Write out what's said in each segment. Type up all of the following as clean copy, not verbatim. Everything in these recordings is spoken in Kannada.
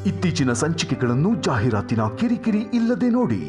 ಇತ್ತೀಚಿನ ಸಂಚಿಕೆಗಳನ್ನು ಜಾಹೀರಾತಿನ ಕಿರಿಕಿರಿ ಇಲ್ಲದೆ ನೋಡಿ.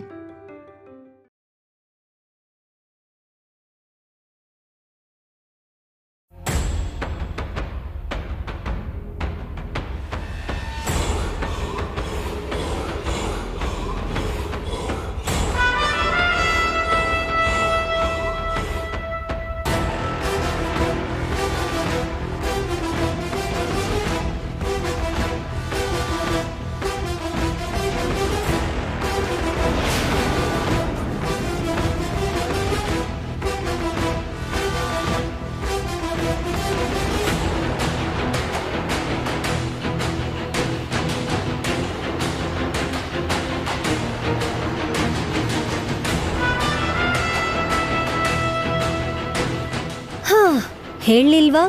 ಹೇಳಿಲ್ವಾ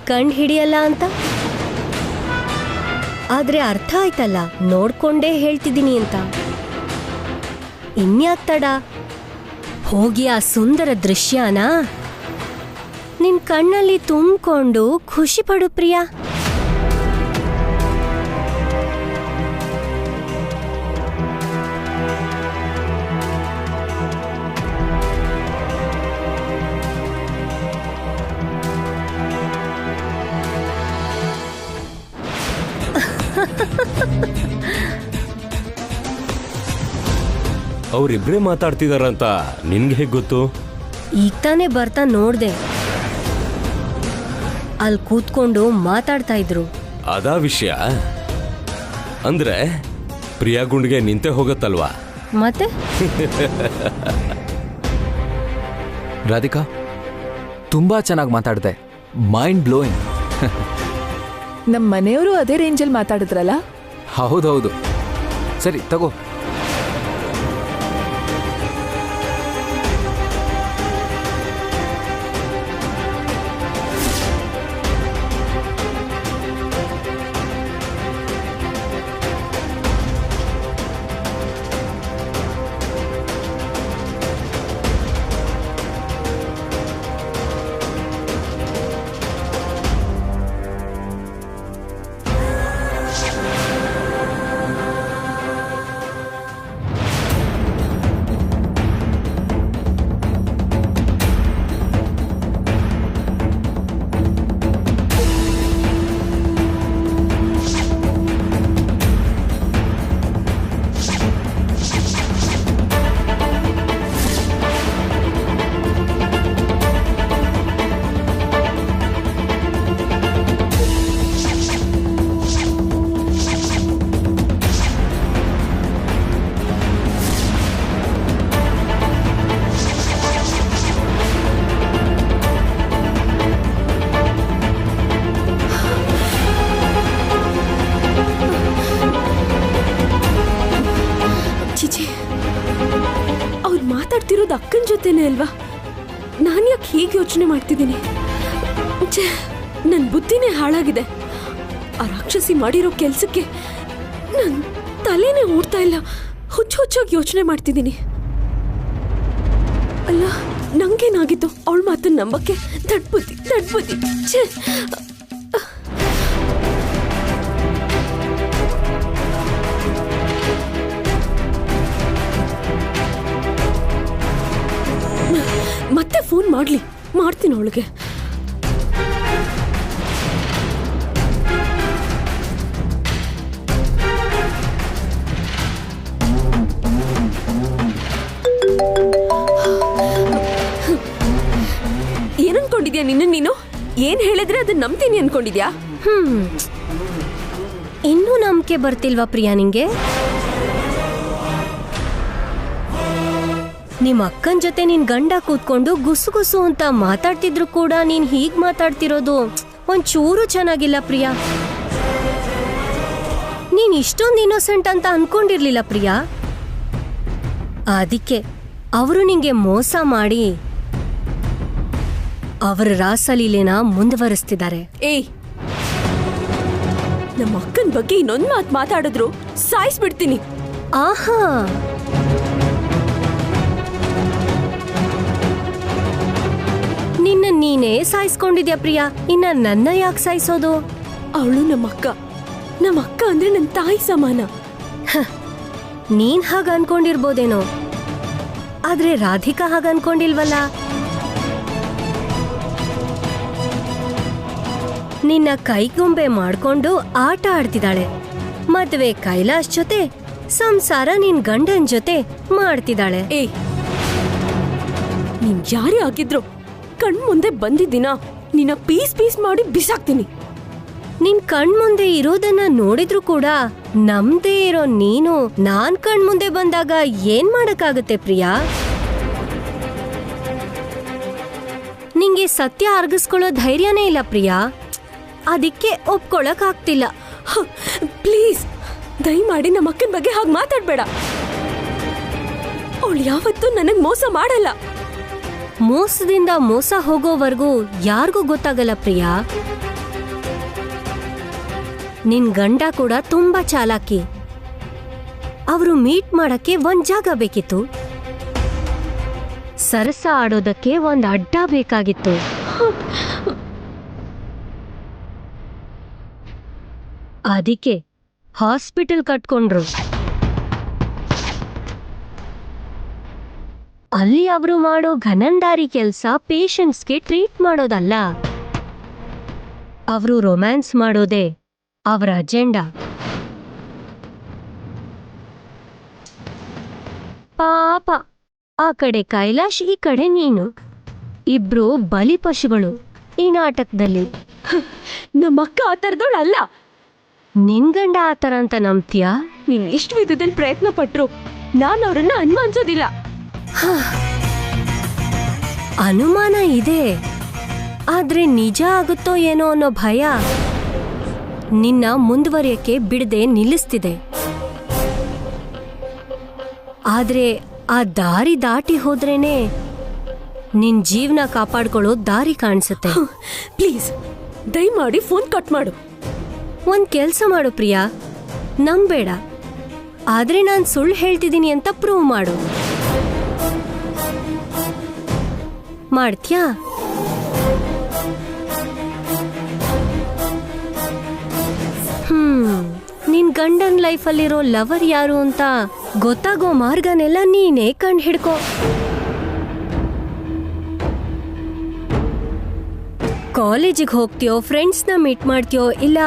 ಕಂಡು ಹಿಡಿಯಲ್ಲ ಅಂತ? ಆದ್ರೆ ಅರ್ಥ ಆಯ್ತಲ್ಲ, ನೋಡ್ಕೊಂಡೇ ಹೇಳ್ತಿದ್ದೀನಿ ಅಂತ. ಇನ್ಯಾಕ್ ತಡ, ಹೋಗಿ ಆ ಸುಂದರ ದೃಶ್ಯನ ನಿನ್ ಕಣ್ಣಲ್ಲಿ ತುಂಬಿಕೊಂಡು ಖುಷಿ ಪಡು ಪ್ರಿಯಾ. ಅವರಿಬ್ರೇ ಮಾತಾಡ್ತಿದಾರಂತ ನಿನ್ಗೆ ಹೇಗೆ ಗೊತ್ತು? ಈಗ ತಾನೇ ಬರ್ತಾ ನೋಡ್ದೆ, ಅಲ್ಲಿ ಕೂತ್ಕೊಂಡು ಮಾತಾಡ್ತಾ ಇದ್ರು. ಅದಾ ವಿಷಯ ಅಂದ್ರೆ ಪ್ರಿಯಾ ಗುಂಡ್ಗೆ ನಿಂತೆ ಹೋಗತ್ತಲ್ವಾ? ಮತ್ತೆ ರಾಧಿಕಾ ತುಂಬಾ ಚೆನ್ನಾಗಿ ಮಾತಾಡ್ದೆ, ಮೈಂಡ್ ಬ್ಲೋಯಿಂಗ್. ನಮ್ಮ ಮನೆಯವರು ಅದೇ ರೇಂಜಲ್ಲಿ ಮಾತಾಡಿದ್ರಲ್ಲ? ಹೌದೌದು. ಸರಿ ತಗೋ. ಮಾತಾಡ್ತಿರೋದು ಅಕ್ಕನ ಜೊತೆನೆ ಅಲ್ವಾ? ನಾನು ಯಾಕೆ ಹೀಗೆ ಯೋಚನೆ ಮಾಡ್ತಿದ್ದೀನಿ? ನನ್ನ ಬುದ್ಧಿನೇ ಹಾಳಾಗಿದೆ. ಆ ರಾಕ್ಷಸಿ ಮಾಡಿರೋ ಕೆಲ್ಸಕ್ಕೆ ನನ್ನ ತಲೆನೇ ಓಡ್ತಾ ಇಲ್ಲ. ಹುಚ್ಚಾಗಿ ಯೋಚನೆ ಮಾಡ್ತಿದ್ದೀನಿ. ಅಲ್ಲ, ನಂಗೇನಾಗಿತ್ತು ಅವಳ ಮಾತನ್ನ ನಂಬಕ್ಕೆ? ದಡ್ಬುದ್ಧಿ. ಮತ್ತೆ ಫೋನ್ ಮಾಡ್ತೀನಿ ಅವಳಿಗೆ. ಏನನ್ಕೊಂಡಿದ್ಯಾ ನೀನು? ಏನ್ ಹೇಳಿದ್ರೆ ಅದನ್ನ ನಂಬ್ತೀನಿ ಅನ್ಕೊಂಡಿದ್ಯಾ? ಇನ್ನೂ ನಂಬಿಕೆ ಬರ್ತಿಲ್ವಾ ಪ್ರಿಯಾ ನಿಂಗೆ? ನಿಮ್ ಅಕ್ಕನ ಜೊತೆ ನಿನ್ ಗಂಡ ಕೂತ್ಕೊಂಡು ಗುಸು ಅಂತ ಮಾತಾಡ್ತಿದ್ರು ಕೂಡ ನೀನ್ ಹೀಗ್ ಮಾತಾಡ್ತಿರೋದು ಒಂಚೂರು ಚೆನ್ನಾಗಿಲ್ಲ ಪ್ರಿಯಾ. ನೀನ್ ಇಷ್ಟೊಂದು ಇನ್ನೋಸೆಂಟ್ ಅಂತ ಅನ್ಕೊಂಡಿರ್ಲಿಲ್ಲ ಪ್ರಿಯಾ. ಅದಕ್ಕೆ ಅವರು ನಿಂಗೆ ಮೋಸ ಮಾಡಿ ಅವರ ರಾಸಲೀಲೆನ ಮುಂದುವರಿಸ್ತಿದ್ದಾರೆ. ಏಯ್, ನಮ್ಮ ಅಕ್ಕನ ಬಗ್ಗೆ ಇನ್ನೊಂದು ಮಾತಾಡಿದ್ರು ಸಾಯಿಸ್ಬಿಡ್ತೀನಿ. ಆಹಾ, ನೀನೇ ಸಾಯಿಸ್ಕೊಂಡಿದ್ಯಾ ಪ್ರಿಯಾ, ಇನ್ನ ನನ್ನ ಯಾಕೆ ಸಾಯಿಸೋದು? ಅವಳು ನಮ್ಮ ಅಕ್ಕ, ನಮ್ಮ ಅಕ್ಕ ಅಂದ್ರೆ ನನ್ನ ತಾಯಿ ಸಮಾನ. ನೀನ್ ಹಾಗ ಅನ್ಕೊಂಡಿರ್ಬೋದೇನೋ, ಆದ್ರೆ ರಾಧಿಕಾ ಹಾಗ ಅನ್ಕೊಂಡಿಲ್ವಲ್ಲ. ನಿನ್ನ ಕೈಗೊಂಬೆ ಮಾಡ್ಕೊಂಡು ಆಟ ಆಡ್ತಿದ್ದಾಳೆ. ಮದ್ವೆ ಕೈಲಾಶ್ ಜೊತೆ, ಸಂಸಾರ ನಿನ್ ಗಂಡನ್ ಜೊತೆ ಮಾಡ್ತಿದ್ದಾಳೆ. ನೀನ್ ಯಾರೇ ಆಗಿದ್ರು ಕಣ್ ಮುಂದೆ ಬಂದಿದ್ದೀನ ನಿನ್ನ ಪೀಸ್ ಪೀಸ್ ಮಾಡಿ ಬಿಸಾಕ್ತೀನಿ. ನಿನ್ ಕಣ್ಮುಂದೆ ಇರೋದನ್ನ ನೋಡಿದ್ರು ಕೂಡ ನಮ್ದೇ ಇರೋ ನೀನು ನಾನ್ ಕಣ್ಮುಂದೆ ಬಂದಾಗ ಏನ್ ಮಾಡಕ್ಕಾಗತ್ತೆ ಪ್ರಿಯಾ? ನಿಂಗೆ ಸತ್ಯ ಅರ್ಗಿಸ್ಕೊಳ್ಳೋ ಧೈರ್ಯನೇ ಇಲ್ಲ ಪ್ರಿಯಾ, ಅದಕ್ಕೆ ಒಪ್ಕೊಳಕ್ ಆಗ್ತಿಲ್ಲ. ಪ್ಲೀಸ್ ದಯಮಾಡಿ ನಮ್ಮ ಅಕ್ಕನ ಬಗ್ಗೆ ಹಾಗೆ ಮಾತಾಡ್ಬೇಡ. ಅವಳು ಯಾವತ್ತೂ ನನಗ್ ಮೋಸ ಮಾಡಲ್ಲ. ಮೋಸದಿಂದ ಮೋಸ ಹೋಗೋವರೆಗೂ ಯಾರಿಗೂ ಗೊತ್ತಾಗಲ್ಲ ಪ್ರಿಯಾ. ನಿನ್ ಗಂಡ ಕೂಡ ತುಂಬಾ ಚಾಲಾಕಿ. ಅವರು ಮೀಟ್ ಮಾಡಕ್ಕೆ ಒಂದ್ ಜಾಗ ಬೇಕಿತ್ತು, ಸರಸ ಆಡೋದಕ್ಕೆ ಒಂದ್ ಅಡ್ಡ ಬೇಕಾಗಿತ್ತು. ಅದಕ್ಕೆ ಹಾಸ್ಪಿಟಲ್ ಕಟ್ಕೊಂಡ್ರು. ಅಲ್ಲಿ ಅವರು ಮಾಡೋ ಘನಂದಾರಿ ಕೆಲ್ಸ ಪೇಷಂಟ್ಸ್ಗೆ ಟ್ರೀಟ್ ಮಾಡೋದಲ್ಲ, ಅವರು ರೊಮ್ಯಾನ್ಸ್ ಮಾಡೋದೇ ಅವರ ಅಜೆಂಡಾ. ಪಾಪ, ಆ ಕಡೆ ಕೈಲಾಶ್, ಈ ಕಡೆ ನೀನು, ಇಬ್ರು ಬಲಿಪಶುಗಳು ಈ ನಾಟಕದಲ್ಲಿ. ನಮ್ಮ ಅಕ್ಕ ಆ ಥರದವಳು ಅಲ್ಲ. ನಿನ್ ಗಂಡ ಆತರ ಅಂತ ನಂಬ್ತೀಯಾ? ನೀನ್ ಎಷ್ಟು ವಿಧದಲ್ಲಿ ಪ್ರಯತ್ನ ಪಟ್ರು ನಾನು ಅವ್ರನ್ನ ಅನುಮಾನಿಸೋದಿಲ್ಲ. ಅನುಮಾನ ಇದೆ, ಆದ್ರೆ ನಿಜ ಆಗುತ್ತೋ ಏನೋ ಅನ್ನೋ ಭಯ ನಿನ್ನ ಮುಂದುವರಿಯಕ್ಕೆ ಬಿಡದೆ ನಿಲ್ಲಿಸ್ತಿದೆ. ಆದ್ರೆ ಆ ದಾರಿ ದಾಟಿ ಹೋದ್ರೇನೆ ನಿನ್ ಜೀವನ ಕಾಪಾಡ್ಕೊಳ್ಳೋ ದಾರಿ ಕಾಣಿಸುತ್ತೆ. ಪ್ಲೀಸ್ ದಯಮಾಡಿ ಫೋನ್ ಕಟ್ ಮಾಡು. ಒಂದ್ ಕೆಲ್ಸ ಮಾಡು ಪ್ರಿಯಾ, ನಂಬೇಡ, ಆದ್ರೆ ನಾನ್ ಸುಳ್ಳು ಹೇಳ್ತಿದ್ದೀನಿ ಅಂತ ಪ್ರೂವ್ ಮಾಡು. ಮಾಡ್ತ್ಯಾ? ನಿನ್ ಗಂಡನ್ ಲೈಫಲ್ಲಿರೋ ಲವರ್ ಯಾರು ಅಂತ ಗೊತ್ತಾಗೋ ಮಾರ್ಗನೆಲ್ಲ ನೀನೇ ಕಂಡು ಹಿಡ್ಕೋ. ಕಾಲೇಜಿಗೆ ಹೋಗ್ತೀಯೋ, ಫ್ರೆಂಡ್ಸ್ನ ಮೀಟ್ ಮಾಡ್ತೀಯೋ, ಇಲ್ಲ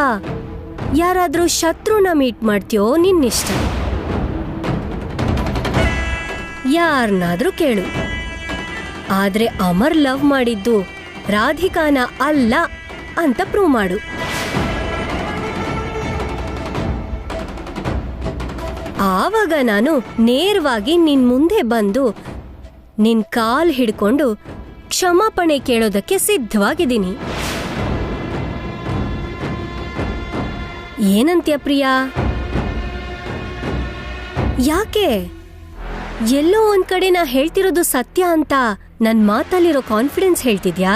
ಯಾರಾದ್ರೂ ಶತ್ರುನ ಮೀಟ್ ಮಾಡ್ತೀಯೋ ನಿನ್ನಿಷ್ಟ. ಯಾರನ್ನಾದ್ರೂ ಕೇಳು, ಆದ್ರೆ ಅಮರ್ ಲವ್ ಮಾಡಿದ್ದು ರಾಧಿಕಾನ ಅಲ್ಲ ಅಂತ ಪ್ರೂವ್ ಮಾಡು. ಆವಾಗ ನಾನು ನೇರವಾಗಿ ನಿನ್ ಮುಂದೆ ಬಂದು ನಿನ್ ಕಾಲ್ ಹಿಡ್ಕೊಂಡು ಕ್ಷಮಾಪಣೆ ಕೇಳೋದಕ್ಕೆ ಸಿದ್ಧವಾಗಿದ್ದೀನಿ. ಏನಂತ್ಯ ಪ್ರಿಯಾ? ಯಾಕೆ ಎಲ್ಲೋ ಒಂದ್ ಕಡೆ ನಾ ಹೇಳ್ತಿರೋದು ಸತ್ಯ ಅಂತ ನನ್ ಮಾತಲ್ಲಿರೋ ಕಾನ್ಫಿಡೆನ್ಸ್ ಹೇಳ್ತಿದ್ಯಾ?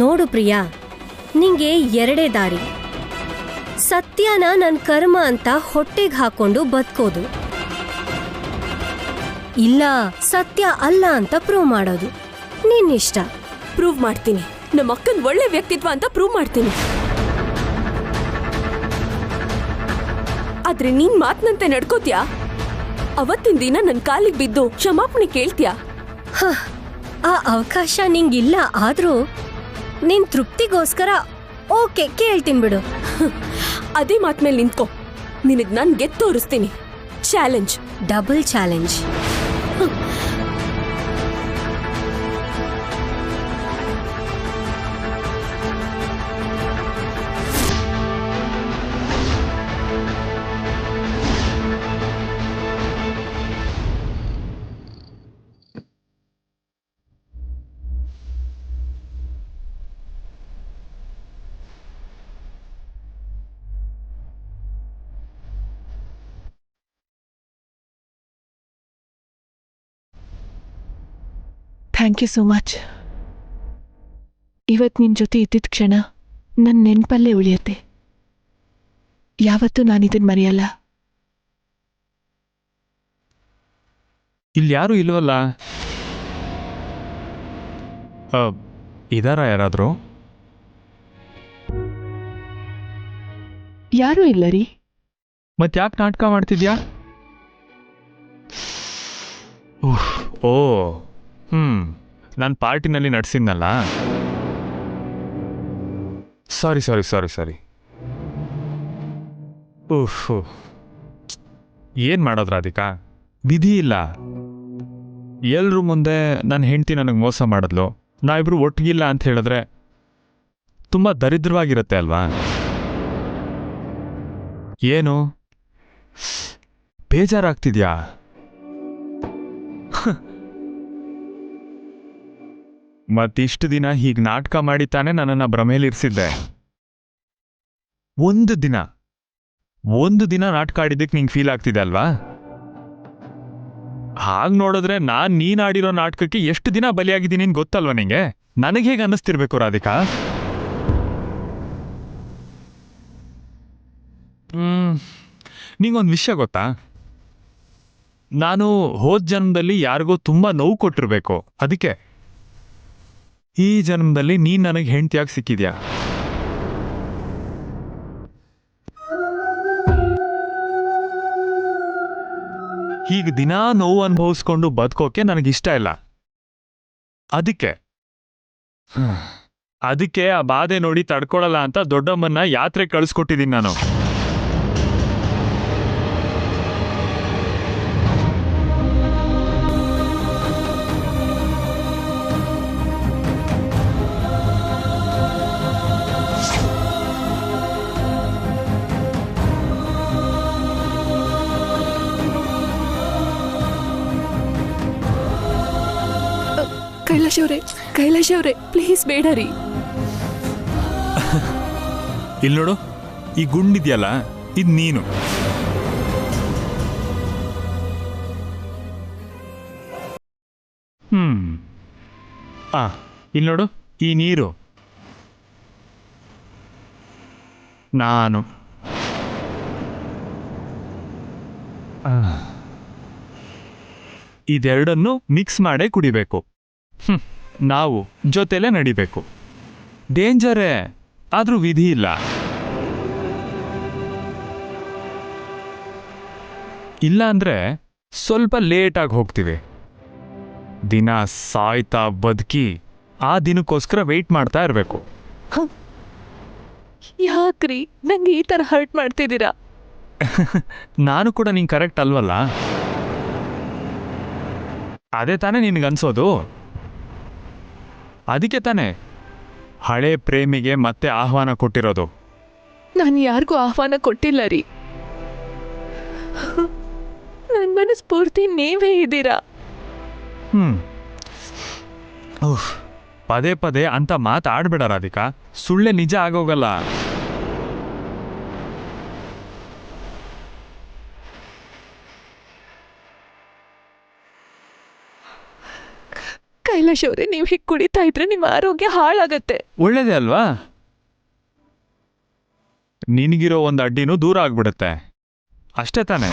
ನೋಡು ಪ್ರಿಯಾ, ನಿಂಗೆ ಎರಡೇ ದಾರಿ. ಸತ್ಯನ ನನ್ ಕರ್ಮ ಅಂತ ಹೊಟ್ಟೆಗೆ ಹಾಕೊಂಡು ಬದುಕೋದು, ಇಲ್ಲ ಸತ್ಯ ಅಲ್ಲ ಅಂತ ಪ್ರೂವ್ ಮಾಡೋದು. ನಿನ್ನಿಷ್ಟ. ಪ್ರೂವ್ ಮಾಡ್ತೀನಿ. ನಮ್ಮ ಅಕ್ಕನ ಒಳ್ಳೆ ವ್ಯಕ್ತಿತ್ವ ಅಂತ ಪ್ರೂವ್ ಮಾಡ್ತೀನಿ. ಆದ್ರೆ ನೀನ್ ಮಾತ್ನಂತೆ ನಡ್ಕೋತ್ಯಾ? ಅವತ್ತಿನ ದಿನ ನನ್ ಕಾಲಿಗೆ ಬಿದ್ದು ಕ್ಷಮಾಪಣೆ ಕೇಳ್ತ್ಯಾ? ಆ ಅವಕಾಶ ನಿಂಗಿಲ್ಲ, ಆದ್ರೂ ನಿನ್ ತೃಪ್ತಿಗೋಸ್ಕರ ಓಕೆ ಕೇಳ್ತೀನಿ ಬಿಡು. ಅದೇ ಮಾತ್ಮೇಲೆ ನಿಂತ್ಕೋ. ನಿನಗ್ ನಾನ್ ಗೆದ್ದು ತೋರಿಸ್ತೀನಿ. Challenge, double challenge. Thank you so much. ಇವತ್ತು ನಿನ್ನ ಜೊತೆ ಇದ್ದಿದ್ದ ಕ್ಷಣ ನನ್ನ ನೆನಪಲ್ಲೇ ಉಳಿಯುತ್ತೆ. ಯಾವತ್ತೂ ನಾನಿದನ್ನು ಮರೆಯಲ್ಲ. ಇಲ್ಲಿ ಯಾರೂ ಇಲ್ವಲ್ಲ? ಇದಾರ ಯಾರಾದರೂ? ಯಾರೂ ಇಲ್ಲ ರೀ. ಮತ್ತ್ಯಾಕೆ ನಾಟಕ ಮಾಡ್ತಿದ್ಯಾ? ಓ ನಾನು ಪಾರ್ಟಿನಲ್ಲಿ ನಡ್ಸಿದ್ನಲ್ಲ. ಸಾರಿ. ಏನು ಮಾಡೋದು ರಾಧಿಕಾ, ವಿಧಿ ಇಲ್ಲ. ಎಲ್ರ ಮುಂದೆ ನನ್ನ ಹೆಂಡತಿ ನನಗೆ ಮೋಸ ಮಾಡಿದ್ಲು, ನಾವಿಬ್ರು ಒಟ್ಟಿಗಿಲ್ಲ ಅಂತ ಹೇಳಿದ್ರೆ ತುಂಬ ದರಿದ್ರವಾಗಿರುತ್ತೆ ಅಲ್ವಾ? ಏನು ಬೇಜಾರಾಗ್ತಿದ್ಯಾ? ಮತ್ತಿಷ್ಟು ದಿನ ಹೀಗೆ ನಾಟಕ ಮಾಡಿ ತಾನೇ ನನ್ನನ್ನು ಭ್ರಮೇಲಿರಿಸಿದ್ದೆ. ಒಂದು ದಿನ ನಾಟಕ ಆಡಿದ್ದಕ್ಕೆ ನಿಂಗೆ ಫೀಲ್ ಆಗ್ತಿದೆ ಅಲ್ವಾ? ಹಾಗೆ ನೋಡಿದ್ರೆ ನೀನ್ ಆಡಿರೋ ನಾಟಕಕ್ಕೆ ಎಷ್ಟು ದಿನ ಬಲಿಯಾಗಿದ್ದೀನಿ ಗೊತ್ತಲ್ವ ನಿಂಗೆ? ನನಗೆ ಹೇಗೆ ಅನ್ನಿಸ್ತಿರ್ಬೇಕು ರಾಧಿಕಾ? ನಿಂಗೊಂದು ವಿಷಯ ಗೊತ್ತಾ? ನಾನು ಹೋದ ಜನ್ಮದಲ್ಲಿ ಯಾರಿಗೋ ತುಂಬಾ ನೋವು ಕೊಟ್ಟಿರ್ಬೇಕು, ಅದಕ್ಕೆ ಈ ಜನ್ಮದಲ್ಲಿ ನೀನ್ ನನಗೆ ಹೆಂಡತಿಯಾಗಿ ಸಿಕ್ಕಿದ್ಯಾ. ಹೀಗೆ ದಿನಾ ನೋವು ಅನುಭವಿಸ್ಕೊಂಡು ಬದುಕೋಕೆ ನನಗಿಷ್ಟ ಇಲ್ಲ. ಅದಕ್ಕೆ ಆ ಬಾಧೆ ನೋಡಿ ತಡ್ಕೊಳಲ್ಲ ಅಂತ ದೊಡ್ಡಮ್ಮನ್ನ ಯಾತ್ರೆ ಕಳಿಸ್ಕೊಟ್ಟಿದ್ದೀನಿ ನಾನು. ಕೈಲಾಶ್ ಅವ್ರೆ ಪ್ಲೀಸ್ ಬೇಡ ರೀ. ಇಲ್ಲಿ ನೋಡು, ಈ ಗುಂಡಿದ್ಯಲ್ಲ, ಇದು ನೀನು. ಇಲ್ಲಿ ನೋಡು, ಈ ನೀರು ನಾನು. ಇದೆರಡನ್ನು ಮಿಕ್ಸ್ ಮಾಡೇ ಕುಡಿಬೇಕು. ನಾವು ಜೊತೆಲೇ ನಡಿಬೇಕು. ಡೇಂಜರೇ, ಆದ್ರೂ ವಿಧಿ ಇಲ್ಲ. ಇಲ್ಲ ಅಂದ್ರೆ ಸ್ವಲ್ಪ ಲೇಟಾಗಿ ಹೋಗ್ತೀವಿ. ದಿನ ಸಾಯ್ತಾ ಬದುಕಿ ಆ ದಿನಕ್ಕೋಸ್ಕರ ವೆಯ್ಟ್ ಮಾಡ್ತಾ ಇರಬೇಕು. ಯಾಕ್ರಿ ನಂಗೆ ಈ ಥರ ಹರ್ಟ್ ಮಾಡ್ತಿದ್ದೀರಾ? ನಾನು ಕೂಡ ನೀನು ಕರೆಕ್ಟ್ ಅಲ್ವಲ್ಲ? ಅದೇ ತಾನೇ ನಿನಗನ್ಸೋದು. ಅದಕ್ಕೆ ತಾನೇ ಹಳೆ ಪ್ರೇಮಿಗೆ ಮತ್ತೆ ಆಹ್ವಾನ ಕೊಟ್ಟಿರೋದು. ನಾನು ಯಾರಿಗೂ ಆಹ್ವಾನ ಕೊಟ್ಟಿಲ್ಲ ರೀ. ನನ್ನ ಮನಸ್ಫೂರ್ತಿ ನೀವೇ ಇದ್ದೀರಾ. ಪದೇ ಪದೇ ಅಂತ ಮಾತಾಡ್ಬೇಡ ರಾಧಿಕಾ, ಸುಳ್ಳೆ ನಿಜ ಆಗೋಗಲ್ಲ. ಕೈಲಾಶ್ ಅವರೇ, ನೀವು ಹೀಗೆ ಕುಡಿತಾ ಇದ್ರೆ ನಿಮ್ಮ ಆರೋಗ್ಯ ಹಾಳಾಗತ್ತೆ. ಒಳ್ಳೇದೇ ಅಲ್ವಾ? ನಿನಗಿರೋ ಒಂದು ಅಡ್ಡಿನೂ ದೂರ ಆಗ್ಬಿಡುತ್ತೆ, ಅಷ್ಟೇ ತಾನೇ?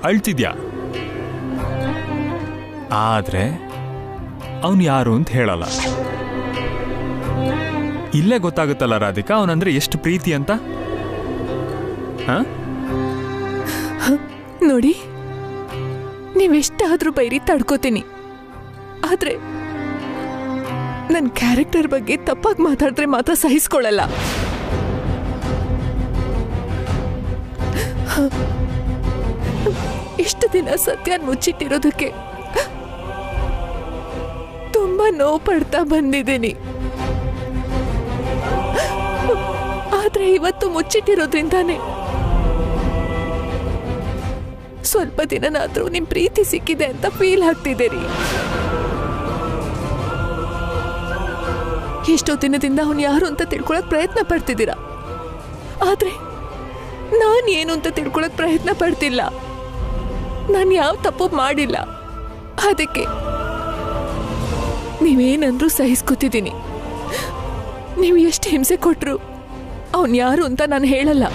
ಅಳ್ತಿದ್ಯಾ? ಆದ್ರೆ ಅವನು ಯಾರು ಅಂತ ಹೇಳಲ್ಲ. ಇಲ್ಲೇ ಗೊತ್ತಾಗುತ್ತಲ್ಲ ರಾಧಿಕಾ, ಅವನಂದ್ರೆ ಎಷ್ಟು ಪ್ರೀತಿ ಅಂತ. ನೋಡಿ, ನೀವೆಷ್ಟಾದ್ರೂ ಬೈರಿ ತಡ್ಕೋತೀನಿ, ಆದ್ರೆ ನನ್ನ ಕ್ಯಾರೆಕ್ಟರ್ ಬಗ್ಗೆ ತಪ್ಪಾಗಿ ಮಾತಾಡಿದ್ರೆ ಮಾತ್ರ ಸಹಿಸ್ಕೊಳ್ಳಲ್ಲ. ಇಷ್ಟು ದಿನ ಸತ್ಯನ ಮುಚ್ಚಿಟ್ಟಿರೋದಕ್ಕೆ ತುಂಬಾ ನೋವು ಪಡ್ತಾ ಬಂದಿದ್ದೀನಿ. ಆದ್ರೆ ಇವತ್ತು ಮುಚ್ಚಿಟ್ಟಿರೋದ್ರಿಂದಾನೆ ಸ್ವಲ್ಪ ದಿನನಾದ್ರೂ ನಿಮ್ ಪ್ರೀತಿ ಸಿಕ್ಕಿದೆ ಅಂತ ಫೀಲ್ ಆಗ್ತಿದೆ ರೀ. ಎಷ್ಟೋ ದಿನದಿಂದ ಅವನು ಯಾರು ಅಂತ ತಿಳ್ಕೊಳಕ್ ಪ್ರಯತ್ನ ಪಡ್ತಿದ್ದೀರಾ, ಆದ್ರೆ ನಾನು ಏನು ಅಂತ ತಿಳ್ಕೊಳಕ್ ಪ್ರಯತ್ನ ಪಡ್ತಿಲ್ಲ. ನಾನು ಯಾವ ತಪ್ಪು ಮಾಡಿಲ್ಲ, ಅದಕ್ಕೆ ನೀವೇನಂದ್ರೂ ಸಹಿಸ್ಕೊತಿದ್ದೀನಿ. ನೀವು ಎಷ್ಟು ಹಿಂಸೆ ಕೊಟ್ರು ಅವನು ಯಾರು ಅಂತ ನಾನು ಹೇಳಲ್ಲ.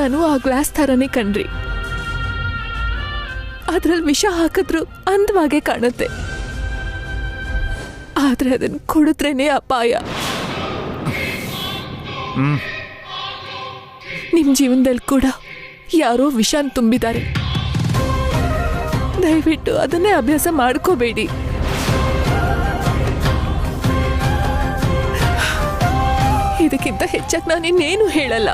ನಾನು ಆ ಗ್ಲಾಸ್ ಥರನೇ ಕಣ್ರಿ. ಅದ್ರಲ್ಲಿ ವಿಷ ಹಾಕಿದ್ರು ಅಂದವಾಗೆ ಕಾಣುತ್ತೆ, ಆದ್ರೆ ಅದನ್ನ ಕುಡಿದ್ರೇನೆ ಅಪಾಯ. ನಿಮ್ ಜೀವನದಲ್ಲಿ ಕೂಡ ಯಾರೋ ವಿಷಾನ್ ತುಂಬಿದ್ದಾರೆ. ದಯವಿಟ್ಟು ಅದನ್ನೇ ಅಭ್ಯಾಸ ಮಾಡ್ಕೋಬೇಡಿ. ಇದಕ್ಕಿಂತ ಹೆಚ್ಚಾಗಿ ನಾನಿನ್ನೇನು ಹೇಳಲ್ಲ.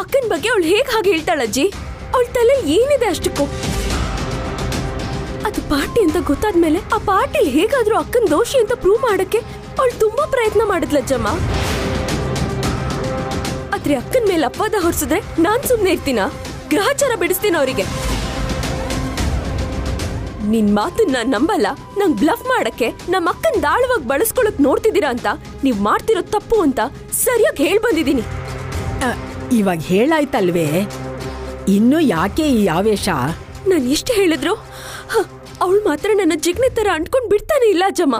ಅಕ್ಕನ ಬಗ್ಗೆ ಅವಳು ಹೇಗೆ ಹಾಗೆ ಹೇಳ್ತಾಳಜ್ಜಿ? ಅವಳ ತಲೆಯಲ್ಲಿ ಏನಿದೆ ಅಷ್ಟಕ್ಕೂ? ಅದು ಪಾರ್ಟಿ ಅಂತ ಗೊತ್ತಾದ್ಮೇಲೆ ಆ ಪಾರ್ಟಿಲಿ ಹೇಗಾದ್ರೂ ಅಕ್ಕನ ದೋಷಿ ಅಂತ ಪ್ರೂವ್ ಮಾಡಕ್ಕೆ ಅವಳು ತುಂಬಾ ಪ್ರಯತ್ನ ಮಾಡಿದ್ಲಜ್ಜಮ್ಮ. ಆದ್ರೆ ಅಕ್ಕನ ಮೇಲೆ ಅಪವಾದ ಹೊರಿಸಿದ್ರೆ ನಾನ್ ಸುಮ್ನೆ ಇರ್ತೀನ? ಗ್ರಹಚಾರ ಬಿಡಿಸ್ತೀನ ಅವರಿಗೆ. ನಿನ್ ಮಾತನ್ನ ನಂಬಲ್ಲ. ನಂಗ್ ಬ್ಲಫ್ ಮಾಡಕ್ಕೆ ನಮ್ಮ ಅಕ್ಕನ್ ದಾಳವಾಗಿ ಬಳಸ್ಕೊಳಕ್ ನೋಡ್ತಿದ್ದೀರಾ ಅಂತ ನೀವ್ ಮಾಡ್ತಿರೋ ತಪ್ಪು ಅಂತ ಸರಿಯಾಗಿ ಹೇಳ್ ಬಂದಿದ್ದೀನಿ. ಇವಾಗ ಹೇಳಾಯ್ತಲ್ವೇ, ಇನ್ನು ಯಾಕೆ ಈ ಆವೇಶ? ನಾನು ಎಷ್ಟು ಹೇಳಿದ್ರು ಅವಳು ಮಾತ್ರ ನನ್ನ ಜಿಗ್ನೆ ತರ ಅಂಟ್ಕೊಂಡ್ ಬಿಡ್ತಾನೆ ಇಲ್ಲ ಅಜ್ಜಮ್ಮ.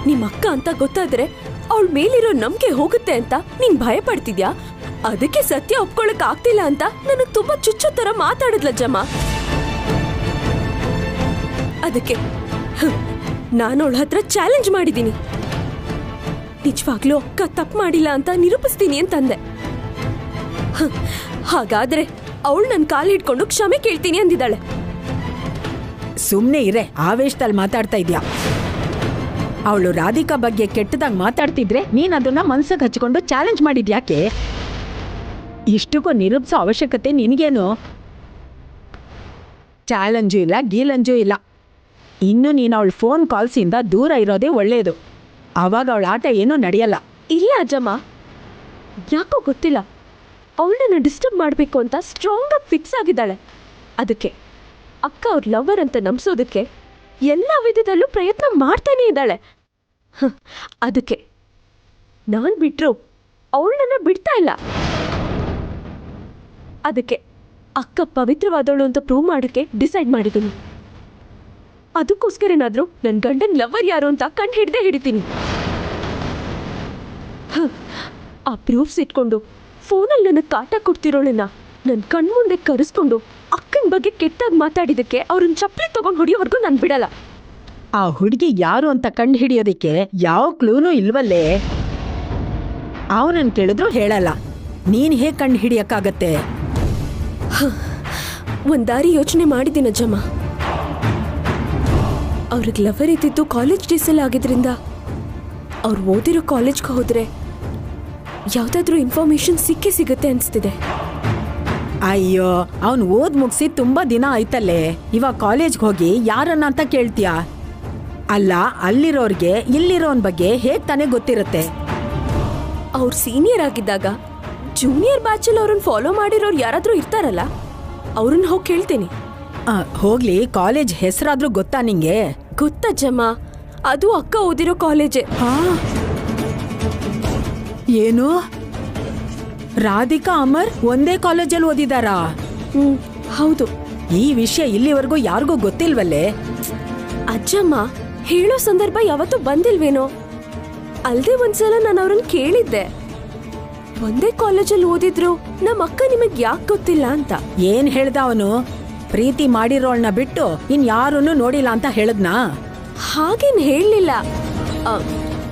ನಿಮ್ಮ ಅಕ್ಕ ಅಂತ ಗೊತ್ತಾದ್ರೆ ಅವಳ ಮೇಲಿರೋ ನಂಬಿಕೆ ಹೋಗುತ್ತೆ ಅಂತ ನೀನ್ ಭಯ ಪಡ್ತಿದ್ಯಾ? ಅದಕ್ಕೆ ಸತ್ಯ ಒಪ್ಕೊಳಕ್ ಆಗ್ತಿಲ್ಲ ಅಂತ ನನಗ್ ತುಂಬಾ ಚುಚ್ಚೋ ತರ ಮಾತಾಡಿದ್ಲಜ್ಜಮ್ಮ. ಅದಕ್ಕೆ ನಾನು ಅವಳ ಹತ್ರ ಚಾಲೆಂಜ್ ಮಾಡಿದ್ದೀನಿ. ನಿಜವಾಗ್ಲೂ ಅಕ್ಕ ತಪ್ಪು ಮಾಡಿಲ್ಲ ಅಂತ ನಿರೂಪಿಸ್ತೀನಿ ಅಂತಂದೆ. ಹಾಗಾದ್ರೆ ಅವಳು ನನ್ನ ಕಾಲು ಹಿಡ್ಕೊಂಡು ಕ್ಷಮೆ ಕೇಳ್ತೀನಿ ಅಂದಿದ್ದಾಳೆ. ಸುಮ್ನೆ ಇರೇ, ಆವೇಶದಲ್ಲಿ ಮಾತಾಡ್ತಾ ಇದ್ಯಾ. ಅವಳು ರಾಧಿಕಾ ಬಗ್ಗೆ ಕೆಟ್ಟದಾಗ ಮಾತಾಡ್ತಿದ್ರೆ ನೀನ್ ಅದನ್ನ ಮನ್ಸಿಗೆ ಹಚ್ಕೊಂಡು ಚಾಲೆಂಜ್ ಮಾಡಿದ್ಯಾಕೆ? ಇಷ್ಟಕ್ಕೂ ನಿರೂಪಿಸೋ ಅವಶ್ಯಕತೆ ನಿನಗೇನು? ಚಾಲೆಂಜು ಇಲ್ಲ, ಗೀಲಂಜು ಇಲ್ಲ. ಇನ್ನು ನೀನು ಅವಳ ಫೋನ್ ಕಾಲ್ಸಿಂದ ದೂರ ಇರೋದೇ ಒಳ್ಳೆಯದು. ಆವಾಗ ಅವಳ ಆಟ ಏನೂ ನಡೆಯಲ್ಲ. ಇಲ್ಲ ಅಜ್ಜಮ್ಮ, ಯಾಕೋ ಗೊತ್ತಿಲ್ಲ, ಅವಳನ್ನ ಡಿಸ್ಟರ್ಬ್ ಮಾಡಬೇಕು ಅಂತ ಸ್ಟ್ರಾಂಗ್ ಆಗಿ ಫಿಕ್ಸ್ ಆಗಿದ್ದಾಳೆ. ಅದಕ್ಕೆ ಅಕ್ಕ ಅವ್ರ ಲವರ್ ಅಂತ ನಂಬಿಸೋದಕ್ಕೆ ಎಲ್ಲ ವಿಧದಲ್ಲೂ ಪ್ರಯತ್ನ ಮಾಡ್ತಾನೆ ಇದ್ದಾಳೆ. ಅದಕ್ಕೆ ನಾನು ಬಿಟ್ರು ಅವಳನ್ನ ಬಿಡ್ತಾ ಇಲ್ಲ. ಅದಕ್ಕೆ ಅಕ್ಕ ಪವಿತ್ರವಾದವಳು ಅಂತ ಪ್ರೂವ್ ಮಾಡೋಕ್ಕೆ ಡಿಸೈಡ್ ಮಾಡಿದ್ದೀನಿ. ಅದಕ್ಕೋಸ್ಕರ ಏನಾದರೂ ನನ್ನ ಗಂಡನ ಲವರ್ ಯಾರು ಅಂತ ಕಂಡು ಹಿಡಿತೀನಿ. ಆ ಪ್ರೂಫ್ಸ್ ಇಟ್ಕೊಂಡು ಫೋನಲ್ಲಿ ನನಗೆ ಕಾಟ ಕೊಡ್ತಿರೋಳನ್ನ ನನ್ನ ಕಣ್ಮುಂದೆ ಕರೆಸ್ಕೊಂಡು ಅಕ್ಕನ ಬಗ್ಗೆ ಕೆಟ್ಟಾಗಿ ಮಾತಾಡಿದಕ್ಕೆ ಅವ್ರನ್ನ ಚಪ್ಪಲಿ ತಗೊಂಡು ಹೊಡಿಯೋವರೆಗೂ ನಾನು ಬಿಡಲ್ಲ. ಆ ಹುಡುಗಿ ಯಾರು ಅಂತ ಕಂಡು ಹಿಡಿಯೋದಕ್ಕೆ ಯಾವ ಕ್ಲೂನೂ ಇಲ್ವಲ್ಲೇ. ಅವನನ್ನು ಕೇಳಿದ್ರು ಹೇಳಲ್ಲ. ನೀನು ಹೇಗೆ ಕಂಡು ಹಿಡಿಯೋಕ್ಕಾಗತ್ತೆ? ಒಂದು ದಾರಿ ಯೋಚನೆ ಮಾಡಿದ್ದೀನಿ ಅಜ್ಜಮ್ಮ. ಅವ್ರಿಗೆ ಲವರ್ ಇದ್ದಿದ್ದು ಕಾಲೇಜ್ ಡೇಸಲ್ಲಿ ಆಗಿದ್ರಿಂದ ಅವ್ರು ಓದಿರೋ ಕಾಲೇಜ್ಗೆ ಹೋದರೆ ಯಾವುದಾದ್ರೂ ಇನ್ಫಾರ್ಮೇಶನ್ ಸಿಗುತ್ತೆ ಅನಿಸ್ತಿದೆ. ಅಯ್ಯೋ, ಅವನು ಓದ್ ಮುಗಿಸಿ ತುಂಬ ದಿನ ಆಯ್ತಲ್ಲೇ. ಇವಾಗ ಕಾಲೇಜ್ಗೆ ಹೋಗಿ ಯಾರನ್ನ ಅಂತ ಕೇಳ್ತೀಯಾ? ಅಲ್ಲ, ಅಲ್ಲಿರೋರ್ಗೆ ಇಲ್ಲಿರೋನ್ ಬಗ್ಗೆ ಹೇಗೆ ತಾನೇ ಗೊತ್ತಿರುತ್ತೆ? ಅವ್ರು ಸೀನಿಯರ್ ಆಗಿದ್ದಾಗ ಜೂನಿಯರ್ ಬ್ಯಾಚಲ್ಲಿ ಅವ್ರನ್ನ ಫಾಲೋ ಮಾಡಿರೋರು ಯಾರಾದರೂ ಇರ್ತಾರಲ್ಲ, ಅವ್ರನ್ನ ಹೋಗಿ ಕೇಳ್ತೀನಿ. ಹೋಗ್ಲಿ, ಕಾಲೇಜ್ ಹೆಸರಾದ್ರೂ ಗೊತ್ತಾ ನಿಂಗೆ? ಗೊತ್ತಜ್ಜಮ್ಮ, ಅದು ಅಕ್ಕ ಓದಿರೋ ಕಾಲೇಜೇ. ಏನು, ರಾಧಿಕಾ ಅಮರ್ ಒಂದೇ ಕಾಲೇಜಲ್ಲಿ ಓದಿದಾರಾ? ಹೌದು. ಈ ವಿಷಯ ಇಲ್ಲಿವರೆಗೂ ಯಾರಿಗೂ ಗೊತ್ತಿಲ್ವಲ್ಲೇ? ಅಜ್ಜಮ್ಮ, ಹೇಳೋ ಸಂದರ್ಭ ಯಾವತ್ತೂ ಬಂದಿಲ್ವೇನೋ. ಅಲ್ದೇ ಒಂದ್ಸಲ ನಾನು ಅವ್ರನ್ನ ಕೇಳಿದ್ದೆ, ಒಂದೇ ಕಾಲೇಜಲ್ಲಿ ಓದಿದ್ರು ನಮ್ಮ ಅಕ್ಕ ನಿಮಗ್ ಯಾಕೆ ಗೊತ್ತಿಲ್ಲ ಅಂತ. ಏನ್ ಹೇಳ್ದ ಅವನು? ಪ್ರೀತಿ ಮಾಡಿರೋಳ್ನ ಬಿಟ್ಟು ಇನ್ಯಾರನ್ನೂ ನೋಡಿಲ್ಲ ಅಂತ ಹೇಳದ್ನಾ? ಹಾಗೇನ್ ಹೇಳಲಿಲ್ಲ.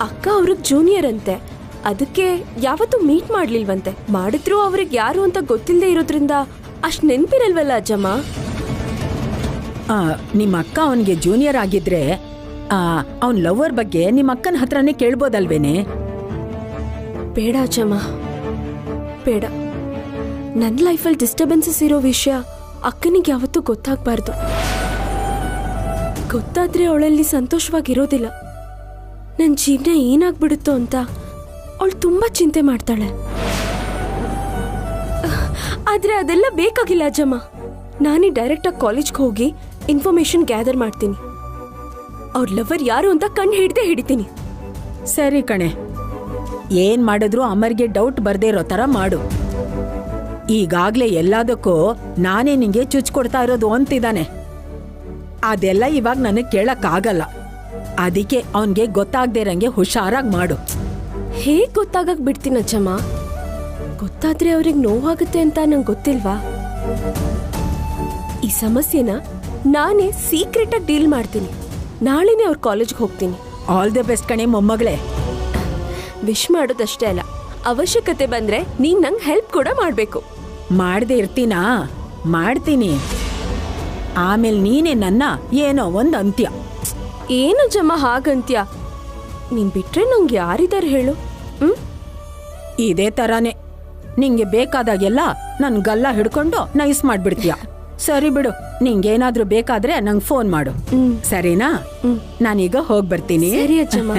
ಅಕ್ಕ ಅವ್ರಿಗೆ ಜೂನಿಯರ್ ಅಂತೆ, ಅದಕ್ಕೆ ಯಾವತ್ತೂ ಮೀಟ್ ಮಾಡ್ಲಿಲ್ವಂತೆ. ಮಾಡಿದ್ರು ಅವ್ರಿಗೆ ಯಾರು ಅಂತ ಗೊತ್ತಿಲ್ಲದೆ ಇರೋದ್ರಿಂದ ಅಷ್ಟ್ ನೆನ್ಪಿರಲ್ವಲ್ಲ ಅಜ್ಜಮ್ಮ. ನಿಮ್ಮ ಅಕ್ಕ ಅವನಿಗೆ ಜೂನಿಯರ್ ಆಗಿದ್ರೆ ಅವನ್ ಲವರ್ ಬಗ್ಗೆ ನಿಮ್ಮ ಅಕ್ಕನ ಹತ್ರನೇ ಕೇಳ್ಬೋದಲ್ವೇನೆ? ಬೇಡ ಅಜ್ಜಮ್ಮ, ಬೇಡ. ನನ್ನ ಲೈಫಲ್ಲಿ ಡಿಸ್ಟರ್ಬೆನ್ಸಸ್ ಇರೋ ವಿಷಯ ಅಕ್ಕನಿಗೆ ಯಾವತ್ತೂ ಗೊತ್ತಾಗಬಾರ್ದು. ಗೊತ್ತಾದ್ರೆ ಅವಳಲ್ಲಿ ಸಂತೋಷವಾಗಿರೋದಿಲ್ಲ. ನನ್ನ ಜೀವನ ಏನಾಗ್ಬಿಡುತ್ತೋ ಅಂತ ಅವಳು ತುಂಬ ಚಿಂತೆ ಮಾಡ್ತಾಳೆ. ಆದರೆ ಅದೆಲ್ಲ ಬೇಕಾಗಿಲ್ಲ ಅಜ್ಜಮ್ಮ. ನಾನೇ ಡೈರೆಕ್ಟಾಗಿ ಕಾಲೇಜ್ಗೆ ಹೋಗಿ ಇನ್ಫಾರ್ಮೇಶನ್ ಗ್ಯಾದರ್ ಮಾಡ್ತೀನಿ. ಅವ್ರ ಲವರ್ ಯಾರು ಅಂತ ಕಂಡು ಹಿಡಿತೀನಿ. ಸರಿ ಕಣೆ, ಏನ್ ಮಾಡಿದ್ರು ಅಮರ್ಗೆ ಡೌಟ್ ಬರ್ದೇ ಇರೋ ತರ ಮಾಡು. ಈಗಾಗ್ಲೇ ಎಲ್ಲದಕ್ಕೂ ನಾನೇ ನಿಂಗೆ ಚುಚ್ಕೊಡ್ತಾ ಇರೋದು ಅಂತಿದ್ದಾನೆ. ಅದೆಲ್ಲ ಇವಾಗ ನನಗೆ ಕೇಳಕ್ಕಾಗಲ್ಲ. ಅದಕ್ಕೆ ಅವನ್ಗೆ ಗೊತ್ತಾಗ್ದೇ ಇರಂಗೆ ಹುಷಾರಾಗಿ ಮಾಡು. ಹೇಗ್ ಗೊತ್ತಾಗಕ್ ಬಿಡ್ತೀನಜ್ಜಮ್ಮ? ಗೊತ್ತಾದ್ರೆ ಅವ್ರಿಗೆ ನೋವಾಗುತ್ತೆ ಅಂತ ನಂಗೆ ಗೊತ್ತಿಲ್ವಾ? ಈ ಸಮಸ್ಯೆನ ನಾನೇ ಸೀಕ್ರೆಟ್ ಆಗಿ ಡೀಲ್ ಮಾಡ್ತೀನಿ. ನಾಳೆನೇ ಅವ್ರ ಕಾಲೇಜ್ಗೆ ಹೋಗ್ತೀನಿ. ಆಲ್ ದಿ ಬೆಸ್ಟ್ ಕಣೆ ಮೊಮ್ಮಗಳೇ. ವಿಶ್ ಮಾಡೋದಷ್ಟೇ ಅಲ್ಲ, ಅವಶ್ಯಕತೆ ಬಂದ್ರೆ ನೀನ್ ನಂಗೆ ಹೆಲ್ಪ್ ಕೂಡ ಮಾಡ್ಬೇಕು. ಮಾಡ್ದೆ ಇರ್ತೀನಾ? ಮಾಡ್ತೀನಿ. ಆಮೇಲೆ ನೀನೇ ನನ್ನ ಏನೋ ಒಂದು ಅಂತ್ಯ. ಏನು ಜಮ್ಮ ಹಾಗಂತ್ಯ? ನೀನ್ ಬಿಟ್ರೆ ನಂಗೆ ಯಾರಿದಾರೆ ಹೇಳು? ಇದೇ ತರಾನೇ ನಿಂಗೆ ಬೇಕಾದಾಗೆಲ್ಲ ನನ್ ಗಲ್ಲ ಹಿಡ್ಕೊಂಡು ನೈಸ್ ಮಾಡ್ಬಿಡ್ತೀಯ. ಸರಿ ಬಿಡು, ನಿಂಗೇನಾದ್ರೂ ಬೇಕಾದ್ರೆ ನಂಗೆ ಫೋನ್ ಮಾಡು. ಸರಿನಾ? ನಾನೀಗ ಹೋಗ್ಬರ್ತೀನಿ. ಸರಿ ಅಜ್ಜಮ್ಮ.